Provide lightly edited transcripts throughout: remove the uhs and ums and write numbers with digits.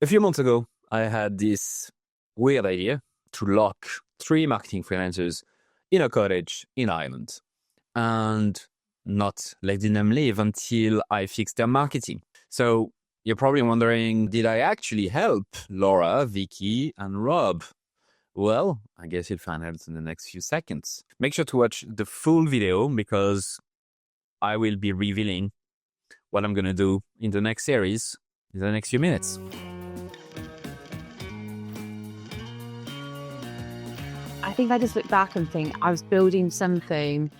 A few months ago, I had this weird idea to lock three marketing freelancers in a cottage in Ireland and not letting them leave until I fix their marketing. So you're probably wondering, did I actually help Laura, Vicky, and Rob? Well, I guess you'll find out in the next few seconds. Make sure to watch the full video because I will be revealing what I'm going to do in the next series in the next few minutes. I think I just look back and think I was building something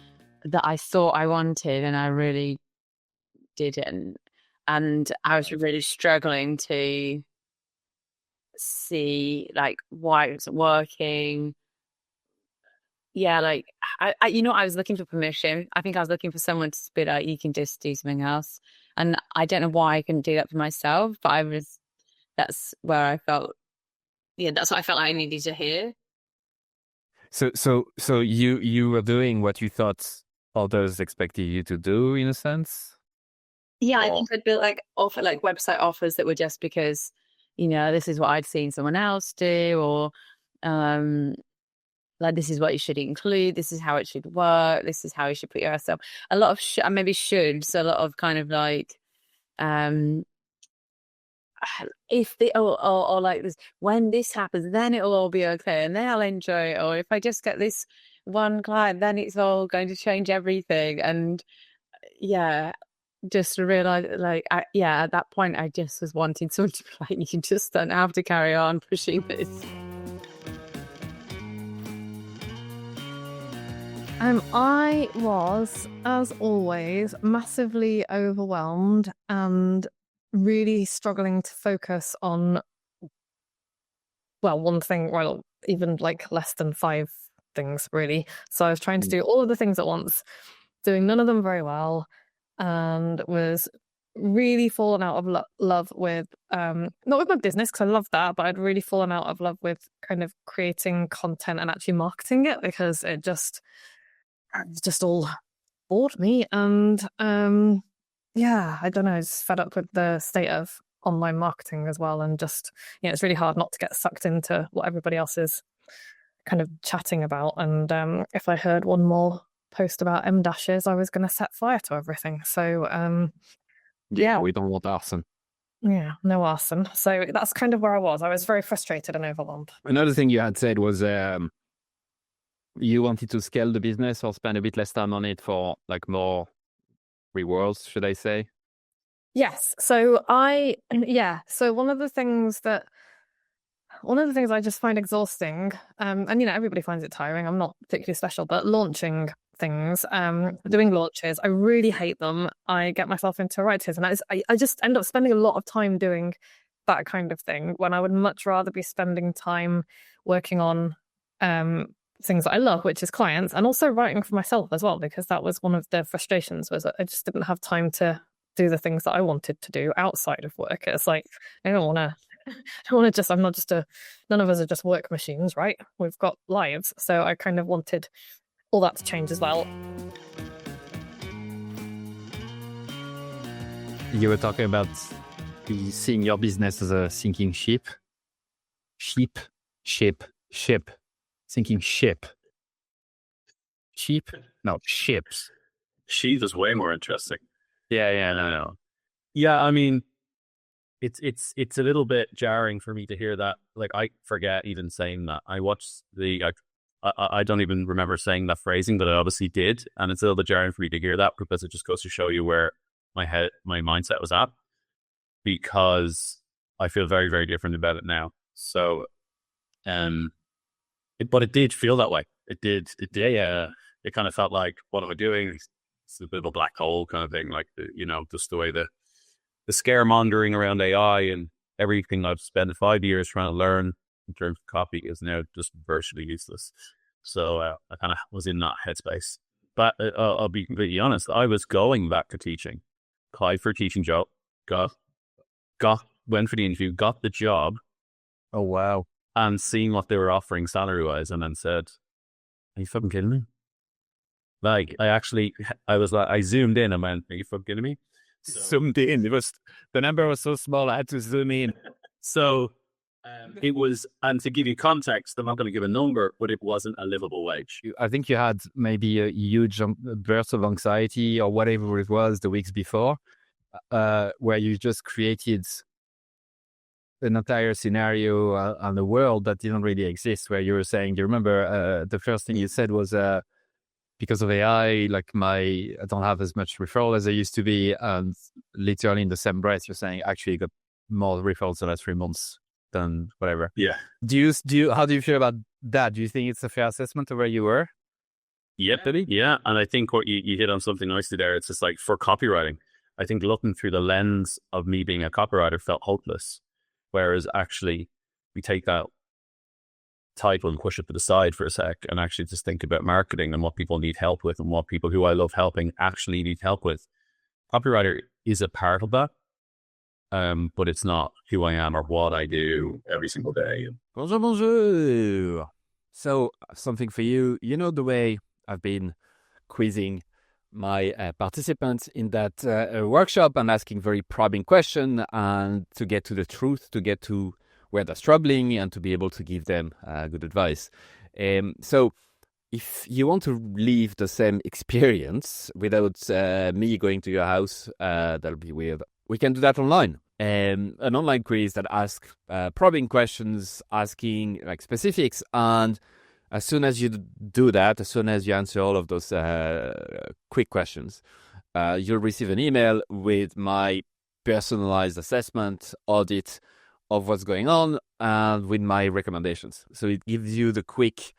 that I thought I wanted and I really didn't. And I was really struggling to see like why it wasn't working. Yeah, like I was looking for permission. I think I was looking for someone to be like, you can just do something else. And I don't know why I couldn't do that for myself, but that's where I felt, yeah, that's what I felt I needed to hear. So you were doing what you thought others expected you to do, in a sense. Yeah, I think I'd built like website offers that were just because, this is what I'd seen someone else do, or like this is what you should include, this is how it should work, this is how you should put yourself. A lot of maybe should, so a lot of kind of like if the or like this, when this happens, then it'll all be okay, and then I'll enjoy it. Or if I just get this one client, then it's all going to change everything. And yeah, just realize at that point, I just was wanting someone to be like, you just don't have to carry on pushing this. I was, as always, massively overwhelmed and really struggling to focus on, well, one thing, well, even like less than 5 things, really. So I was trying to do all of the things at once, doing none of them very well, and was really fallen out of love with, not with my business, because I love that, but I'd really fallen out of love with kind of creating content and actually marketing it, because it just all bored me. And yeah, I don't know, I was fed up with the state of online marketing as well, and just, it's really hard not to get sucked into what everybody else is kind of chatting about. And if I heard one more post about M dashes, I was going to set fire to everything. So Yeah, we don't want arson. Yeah, no arson. So that's kind of where I was. I was very frustrated and overwhelmed. Another thing you had said was you wanted to scale the business or spend a bit less time on it for like more rewards, should I say? Yes. So one of the things I just find exhausting, and everybody finds it tiring. I'm not particularly special, but launching things, doing launches, I really hate them. I get myself into writers, and I just end up spending a lot of time doing that kind of thing when I would much rather be spending time working on things that I love, which is clients, and also writing for myself as well, because that was one of the frustrations, was that I just didn't have time to do the things that I wanted to do outside of work. It's like, I don't want to none of us are just work machines, right? We've got lives. So I kind of wanted all that to change as well. You were talking about seeing your business as a sinking ship. Ship. Sinking ship. Sheep? No, ships. Sheep is way more interesting. Yeah, no. Yeah, I mean, it's a little bit jarring for me to hear that. Like, I forget even saying that. I watched I don't even remember saying that phrasing, but I obviously did, and it's a little bit jarring for me to hear that, because it just goes to show you where my mindset was at, because I feel very, very different about it now. So, but it did feel that way. It did. It kind of felt like, what am I doing? It's a bit of a black hole kind of thing, like just the way the scaremongering around AI and everything I've spent 5 years trying to learn in terms of copy is now just virtually useless. So I kind of was in that headspace. But I'll be completely honest, I was going back to teaching. Applied for a teaching job, went for the interview, got the job. Oh, wow. And seeing what they were offering salary-wise, and then said, are you fucking kidding me? Like, I zoomed in and went, are you fucking kidding me? Zoomed in. The number was so small, I had to zoom in. So it was, and to give you context, I'm not going to give a number, but it wasn't a livable wage. I think you had maybe a huge burst of anxiety or whatever it was the weeks before, where you just created an entire scenario and a world that didn't really exist, where you were saying, do you remember the first thing you said was, because of AI, like I don't have as much referral as I used to be. And literally in the same breath, you're saying, actually got more referrals the last 3 months than whatever. Yeah. How do you feel about that? Do you think it's a fair assessment of where you were? Yep. Yeah. And I think what you hit on something nicely there. It's just like for copywriting, I think looking through the lens of me being a copywriter felt hopeless. Whereas actually we take that title and push it to the side for a sec and actually just think about marketing and what people need help with and what people who I love helping actually need help with. Copywriter is a part of that, but it's not who I am or what I do every single day. Bonjour, bonjour. So something for you, the way I've been quizzing my participants in that workshop and asking very probing questions and to get to the truth, to get to where they're struggling and to be able to give them good advice. So if you want to live the same experience without me going to your house, that'll be weird. We can do that online. An online quiz that asks probing questions, asking like specifics. And as soon as you do that, as soon as you answer all of those quick questions, you'll receive an email with my personalized assessment, audit of what's going on, and with my recommendations. So it gives you the quick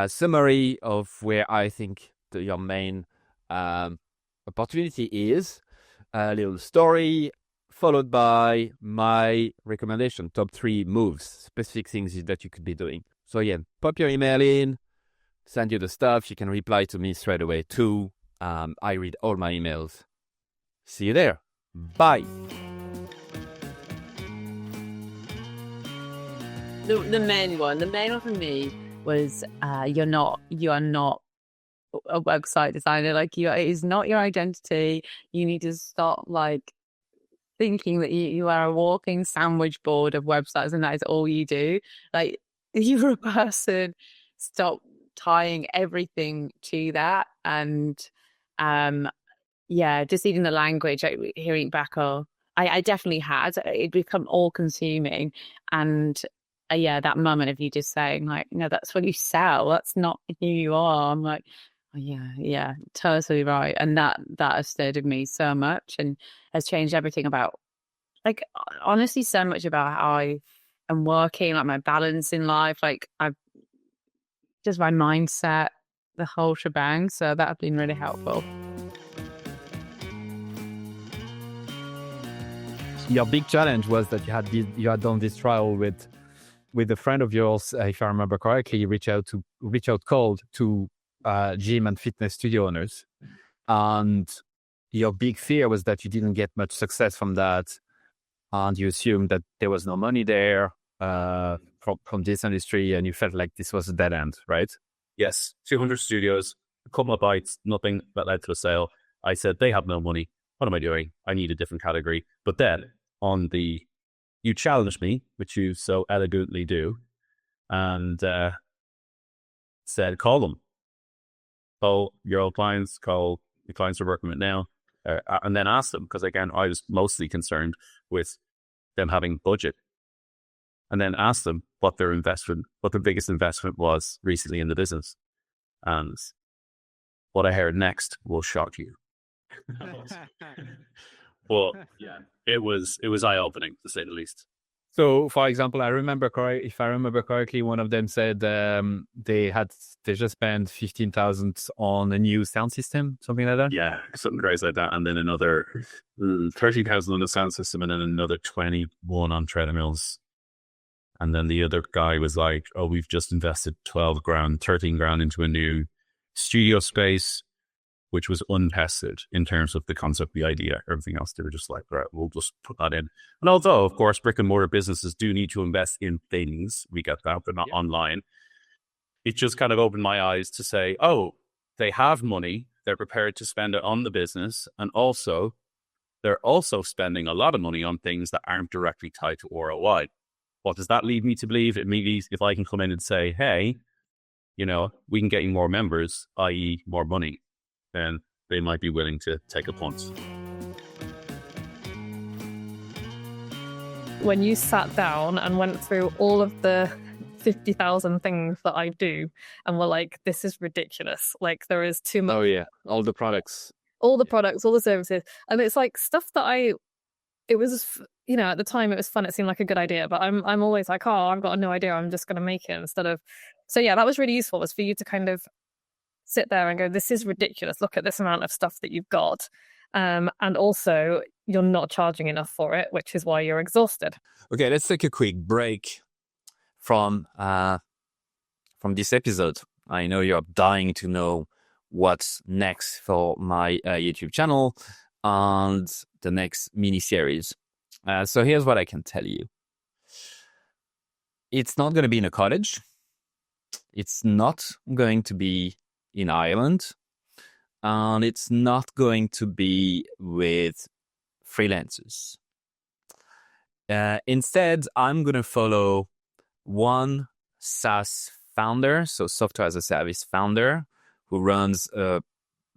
summary of where I think your main opportunity is, a little story, followed by my recommendation, top 3 moves, specific things that you could be doing. So again, pop your email in, send you the stuff. You can reply to me straight away too. I read all my emails. See you there. Bye. The main one for me was you are not a website designer. Like it is not your identity. You need to stop like thinking that you are a walking sandwich board of websites and that is all you do. Like you're a person. Stop tying everything to that. And just even the language, like, hearing back, I definitely had it become all consuming. And that moment of you just saying like, no, that's what you sell, that's not who you are. I'm like, oh, yeah, totally right. And that has stayed with me so much and has changed everything about, like, honestly, so much about how I am working, like my balance in life, like I've just my mindset, the whole shebang. So that has been really helpful. Your big challenge was that you had done this trial with a friend of yours, if I remember correctly, reach out cold to gym and fitness studio owners, and your big fear was that you didn't get much success from that, and you assumed that there was no money there from this industry, and you felt like this was a dead end, right? Yes, 200 studios, a couple of bites, nothing that led to a sale. I said, they have no money. What am I doing? I need a different category. But then you challenged me, which you so elegantly do, and said, call them. Call your old clients, call the clients we're working with now, and then ask them, because again, I was mostly concerned with them having budget. And then ask them what their biggest investment was recently in the business. And what I heard next will shock you. Well, yeah, it was eye-opening, to say the least. So, for example, if I remember correctly, one of them said they just spent 15,000 on a new sound system, something like that. Yeah, something crazy like that, and then another 30,000 on the sound system, and then another 21 on treadmills. And then the other guy was like, "Oh, we've just invested 12 grand, 13 grand into a new studio space, which was untested in terms of the concept, the idea, everything else." They were just like, right, we'll just put that in. And although, of course, brick and mortar businesses do need to invest in things, we get that, but not online. It just kind of opened my eyes to say, oh, they have money. They're prepared to spend it on the business. And also they're also spending a lot of money on things that aren't directly tied to ROI. What does that lead me to believe? It means if I can come in and say, hey, we can get you more members, i.e. more money, then they might be willing to take a punt. When you sat down and went through all of the 50,000 things that I do and were like, this is ridiculous. Like, there is too much. Oh yeah, all the products. All the products, all the services. And it's like stuff that it was, at the time it was fun. It seemed like a good idea, but I'm always like, oh, I've got no idea. I'm just going to make it instead of. So yeah, that was really useful, was for you to kind of sit there and go, this is ridiculous. Look at this amount of stuff that you've got. And also you're not charging enough for it, which is why you're exhausted. Okay, let's take a quick break from this episode. I know you're dying to know what's next for my YouTube channel and the next mini-series. So here's what I can tell you. It's not going to be in a cottage. It's not going to be in Ireland. And it's not going to be with freelancers. Instead, I'm going to follow one SaaS founder, so software as a service founder, who runs a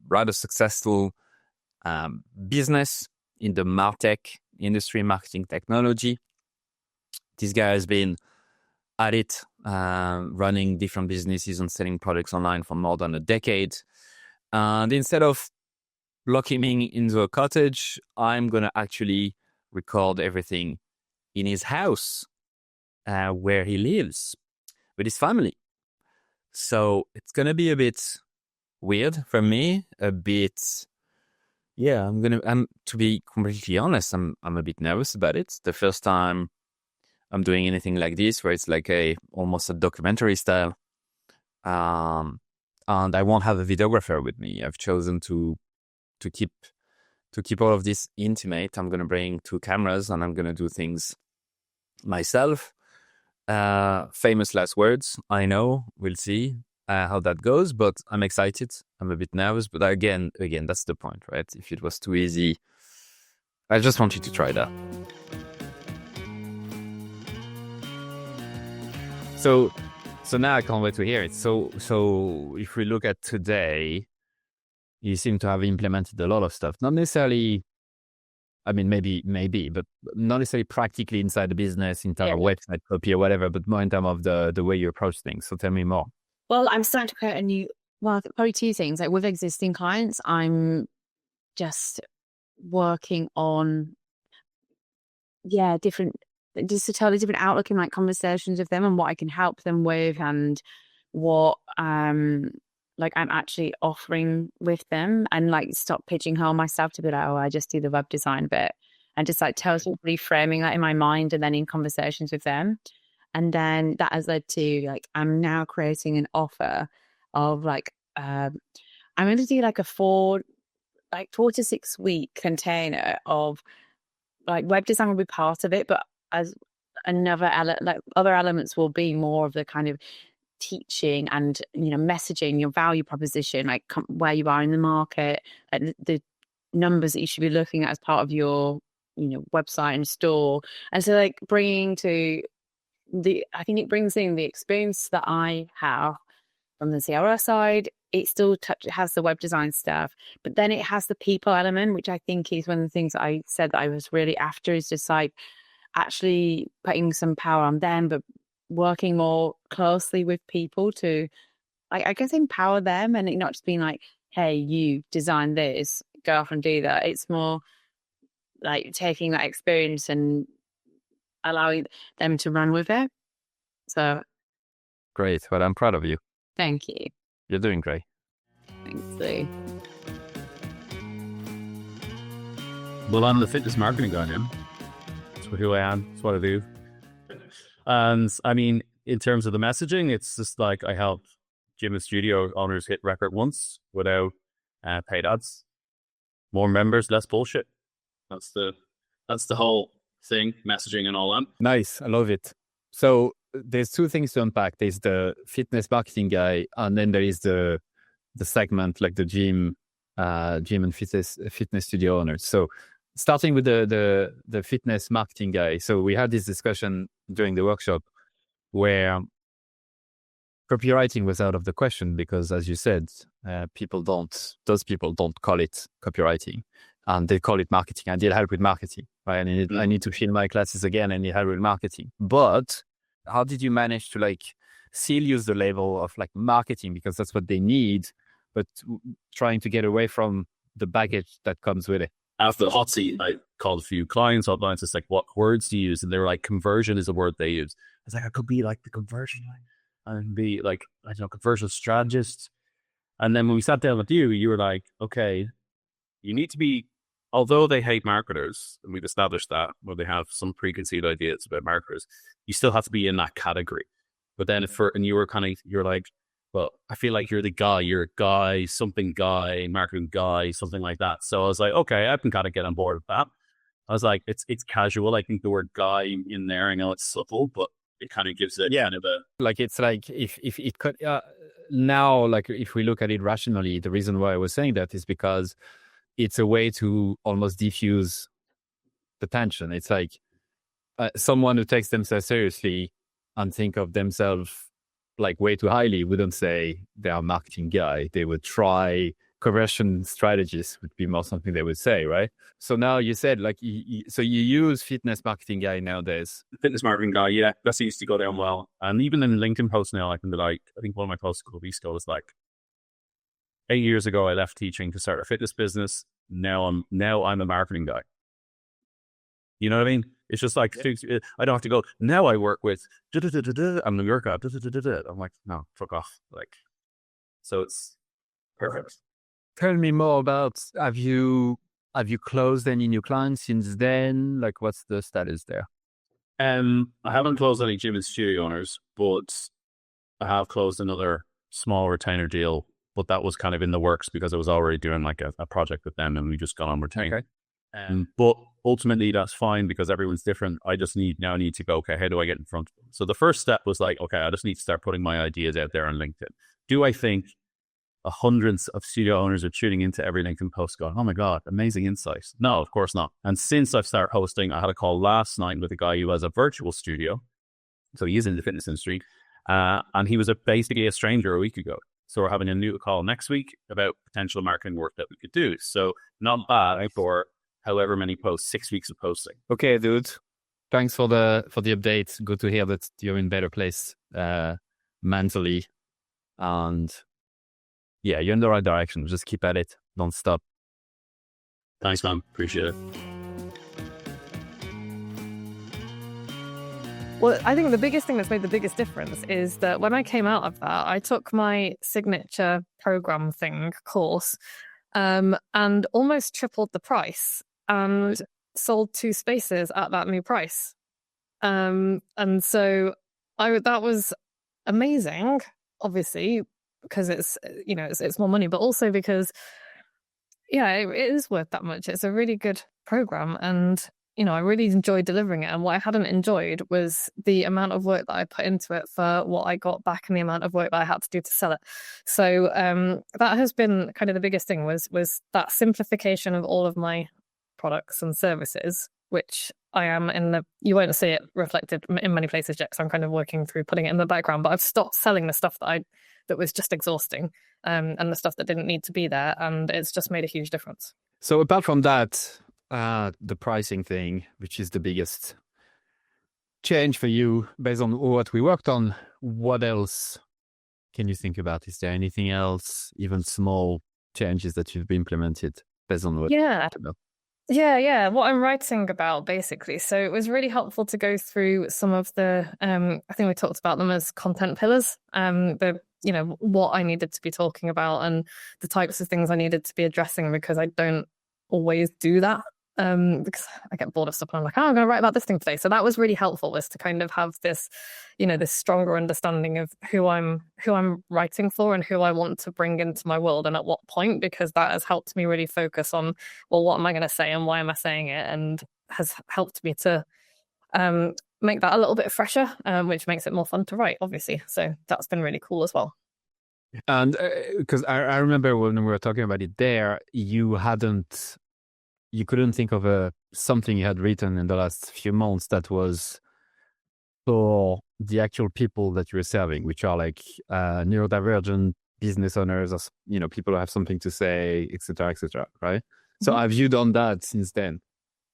rather successful business in the MarTech industry, marketing technology. This guy has been at it, running different businesses and selling products online for more than a decade. And instead of locking him into a cottage, I'm going to actually record everything in his house, where he lives with his family. So it's going to be a bit weird for me, to be completely honest, I'm a bit nervous about it. It's the first time I'm doing anything like this, where it's like almost a documentary style. And I won't have a videographer with me. I've chosen to keep all of this intimate. I'm going to bring 2 cameras and I'm going to do things myself. Famous last words, I know. We'll see how that goes, but I'm excited. I'm a bit nervous, but again, that's the point, right? If it was too easy, I just want you to try that. So now I can't wait to hear it. So if we look at today, you seem to have implemented a lot of stuff. Not necessarily, I mean, maybe, but not necessarily practically inside the business, in terms of website copy or whatever, but more in terms of the way you approach things. So tell me more. Well, I'm starting to create probably 2 things. Like with existing clients, I'm just working on, just to tell a different outlook in like conversations with them and what I can help them with and what like I'm actually offering with them, and like stop pigeonhole myself to be like, oh, I just do the web design bit, and just like reframing that in my mind and then in conversations with them. And then that has led to like, I'm now creating an offer of like, I'm going to do like a 4 to 6 week container of like web design will be part of it, but as another other elements will be more of the kind of teaching and messaging your value proposition, like where you are in the market and the numbers that you should be looking at as part of your website and store. And so like I think it brings in the experience that I have from the CRO side. It still has the web design stuff, but then it has the people element, which I think is one of the things that I said that I was really after, is just like actually putting some power on them, but working more closely with people to, like, I guess, empower them, and it not just being like, hey, you design this, go off and do that. It's more like taking that experience and allowing them to run with it. So great. Well, I'm proud of you. Thank you. You're doing great. Thanks, Lou. Well, I'm the fitness marketing guy now. That's who I am. That's what I do. And I mean, in terms of the messaging, it's just like I help gym and studio owners hit record once without paid ads. More members, less bullshit. That's the whole thing, messaging and all that. Nice. I love it. So there's 2 things to unpack. There's the fitness marketing guy, and then there is the segment like the gym and fitness studio owners. So starting with the fitness marketing guy. So we had this discussion during the workshop where copywriting was out of the question because, as you said, those people don't call it copywriting, and they call it marketing. I need help with marketing, right? I need to fill my classes again. I need help with marketing. But how did you manage to like still use the label of like marketing because that's what they need, but trying to get away from the baggage that comes with it? After the hot seat, I called a few clients online. It's like, what words do you use? And they were like, conversion is a word they use. I was like, I could be like the conversion line and be like, I don't know, conversion strategist. And then when we sat down with you, you were like, okay, you need to be, although they hate marketers, and we've established that, where they have some preconceived ideas about marketers, you still have to be in that category. But then and you were you're like, well, I feel like you're a guy, something guy, marketing guy, something like that. So I was like, okay, I can kind of get on board with that. I was like, it's casual. I think the word guy in there, I know it's subtle, but it kind of gives it kind of a... Like, it's like, if it could, now, like, if we look at it rationally, the reason why I was saying that is because it's a way to almost diffuse the tension. It's like someone who takes themselves seriously and think of themselves like way too highly wouldn't say they are a marketing guy. They would try conversion strategies would be more something they would say, right? So now you said like, so you use fitness marketing guy nowadays. Fitness marketing guy, yeah, that seems to go down well. And even in LinkedIn posts now, I can be like, I think one of my posts a couple of weeks ago was like, 8 years ago, I left teaching to start a fitness business. Now I'm a marketing guy. You know what I mean? It's just like, I don't have to go, now I work with, I'm the workout, I'm like, no, fuck off. Like, so it's perfect. Tell me more about, have you closed any new clients since then? Like, what's the status there? I haven't closed any gym and studio owners, but I have closed another small retainer deal, but that was kind of in the works because I was already doing like a project with them and we just got on retainer. Okay. But ultimately that's fine because everyone's different. I just need to go, okay, how do I get in front of them? So the first step was like, okay, I just need to start putting my ideas out there on LinkedIn. Do I think hundreds of studio owners are tuning into every LinkedIn post going, oh my God, amazing insights? No, of course not. And since I've started hosting, I had a call last night with a guy who has a virtual studio. So he is in the fitness industry. And he was basically a stranger a week ago. So we're having a new call next week about potential marketing work that we could do. So not bad for however many posts, 6 weeks of posting. Okay, dude. Thanks for the update. Good to hear that you're in a better place mentally. And yeah, you're in the right direction. Just keep at it. Don't stop. Thanks, man. Appreciate it. Well, I think the biggest thing that's made the biggest difference is that when I came out of that, I took my signature program course and almost tripled the price and sold 2 spaces at that new price. And so that was amazing, obviously, because it's more money, but also because, it is worth that much. It's a really good program and I really enjoyed delivering it. And what I hadn't enjoyed was the amount of work that I put into it for what I got back and the amount of work that I had to do to sell it. So that has been kind of the biggest thing was that simplification of all of my products and services, which I am you won't see it reflected in many places yet because I'm kind of working through putting it in the background, but I've stopped selling the stuff that was just exhausting and the stuff that didn't need to be there. And it's just made a huge difference. So apart from that, the pricing thing, which is the biggest change for you based on what we worked on, what else can you think about? Is there anything else, even small changes that you've implemented based on what we talked about? Yeah. What I'm writing about, basically. So it was really helpful to go through some of the, I think we talked about them as content pillars, what I needed to be talking about and the types of things I needed to be addressing because I don't always do that. Because I get bored of stuff and I'm like, I'm going to write about this thing today. So that was really helpful, was to kind of have this, this stronger understanding of who I'm writing for and who I want to bring into my world and at what point, because that has helped me really focus on, well, what am I going to say and why am I saying it? And has helped me to make that a little bit fresher, which makes it more fun to write, obviously. So that's been really cool as well. And because I remember when we were talking about it there, you hadn't you couldn't think of something you had written in the last few months that was for the actual people that you're serving, which are like neurodivergent business owners, or people who have something to say, etc., right? So have you done that since then?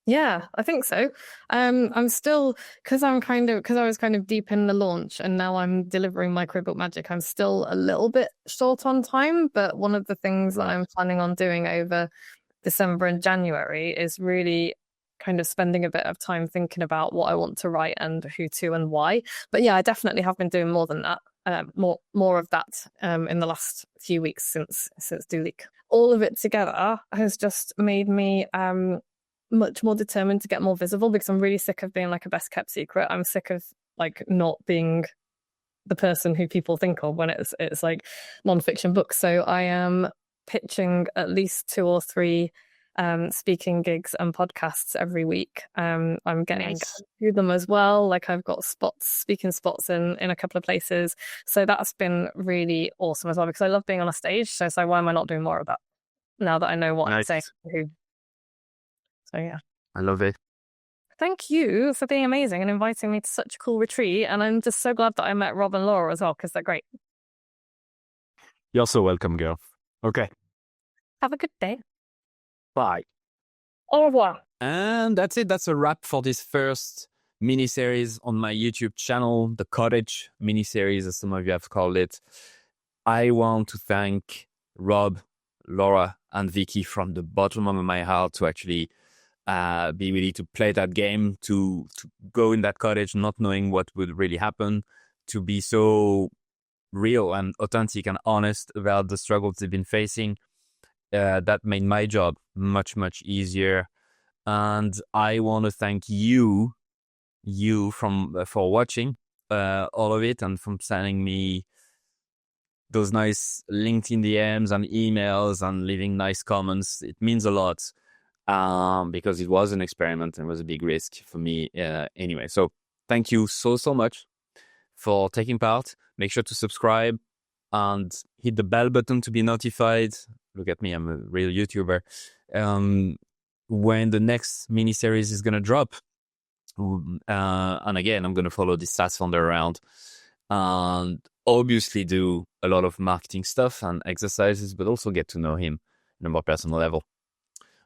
Yeah, I think so. I'm still, because I was kind of deep in the launch and now I'm delivering Microbook Magic, I'm still a little bit short on time. But one of the things that I'm planning on doing over December and January is really kind of spending a bit of time thinking about what I want to write and who to and why. But yeah, I definitely have been doing more than that. More of that in the last few weeks since Do Leak. All of it together has just made me much more determined to get more visible, because I'm really sick of being like a best kept secret. I'm sick of like not being the person who people think of when it's like nonfiction books. So I am pitching at least 2 or 3 speaking gigs and podcasts every week. I'm getting through them as well. Like I've got speaking spots in a couple of places. So that's been really awesome as well, because I love being on a stage. So why am I not doing more of that now that I know what I'm saying? So yeah. I love it. Thank you for being amazing and inviting me to such a cool retreat. And I'm just so glad that I met Rob and Laura as well, because they're great. You're so welcome, girl. Okay. Have a good day. Bye. Au revoir. And that's it. That's a wrap for this first mini-series on my YouTube channel, the Cottage mini-series, as some of you have called it. I want to thank Rob, Laura, and Vicky from the bottom of my heart to actually be ready to play that game, to go in that cottage not knowing what would really happen, to be so real and authentic and honest about the struggles they've been facing. That made my job much, much easier. And I want to thank you for watching all of it, and from sending me those nice LinkedIn DMs and emails and leaving nice comments. It means a lot, because it was an experiment and was a big risk for me anyway. So thank you so much for taking part. Make sure to subscribe and hit the bell button to be notified. Look at me, I'm a real YouTuber. When the next mini-series is going to drop. And again, I'm going to follow this SaaS founder around and obviously do a lot of marketing stuff and exercises, but also get to know him on a more personal level.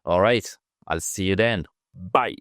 All right, I'll see you then. Bye.